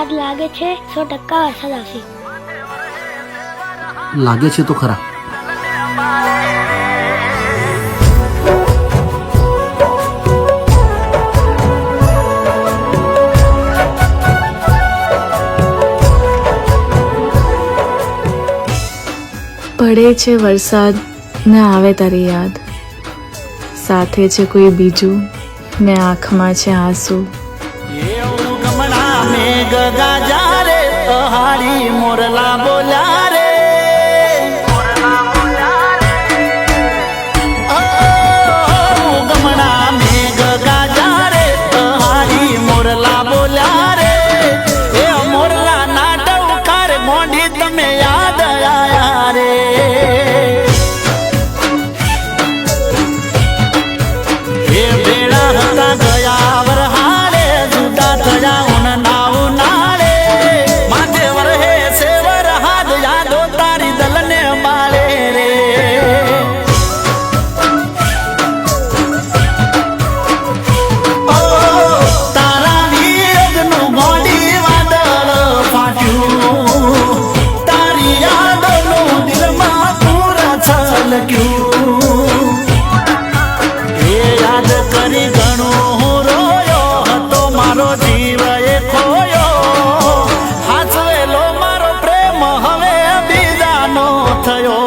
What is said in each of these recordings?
વરસાદ લાગે છે 100% વરસાદ આવશે. લાગે છે તો ખરા. પડે છે વરસાદ ને આવે તારી યાદ, સાથે છે કોઈ બીજું ને આંખમાં છે આંસુ. મોરલા બોલ્યા રે ગમણા મેઘ ગાજા રે હારી મોરલા બોલ્યા રે એ મોરલા નાટક કાર મોઢી તમે યાદ આયા રે એ બેડા હતા ગયા વરહારે જુદા થયા ઉનના ઉનાળે માથે વરહે સેવર હાથ યાદો તારી દલને માળે રે ઓ તારા વીરનું ગોડી વાદળ ફાટ્યું તારી યાદોનું દિલમાં પૂરા છલક્યું એ યાદ કરી ઘણું હું રોયો હતો મારો જીવ એ ખોયો હાચવેલો મારો પ્રેમ હવે બીજાનો થયો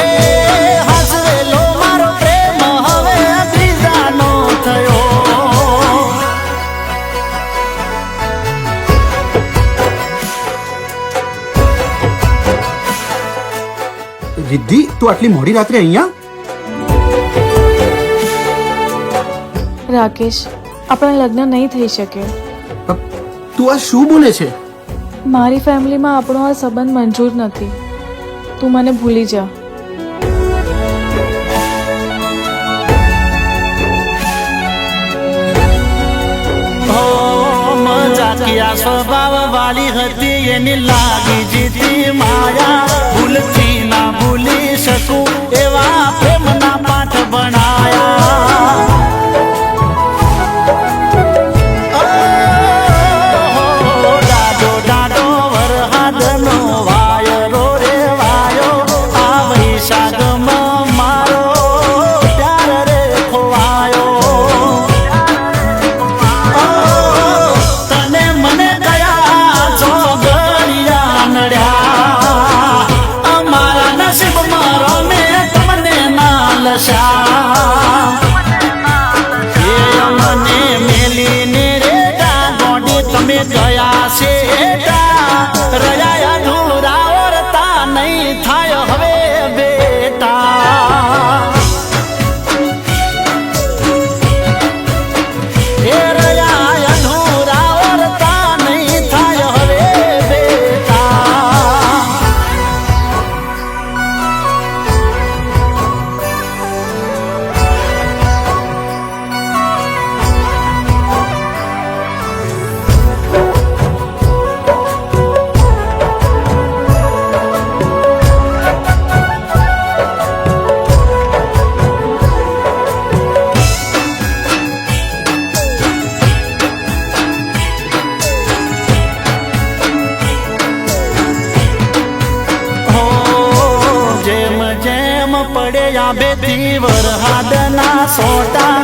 એ હાચવેલો મારો પ્રેમ હવે બીજાનો થયો રિદ્ધિ, તું આટલી મોડી રાત્રે અહીંયા? રાકેશ, આપણા લગ્ન નહીં થઈ શકે. તું આ શું બોલે છે? મારી ફેમિલીમાં આપણો આ સંબંધ મંજૂર નથી. તું મને ભૂલી જા. મજાકિયા સ્વભાવ વાળી હતી એની લાગી જીતી માયા ભૂલતી ના ભૂલી શકું એવા પ્રેમના પાઠ ભણાયા ડાડો ડાડો વરહાદનો વાયરો રે વાયો આ વૈશાખમાં મારો પ્યાર રે ખોવાયો તને મને કયા ચોગડિયા નડ્યા અમારા નસીબમાં રમે તમને ના લસા એ અમને મેલીને રેટા ગોડી તમે ગયા શેટા રહ્યા અધૂરા ઓરતા નહીં થાય હવે બેટા એ રહ્યા અધૂરા ઓરતા નહીં થાય હવે બેટા જેમ જેમ પડ્યા બેથી વરહાદના સોટા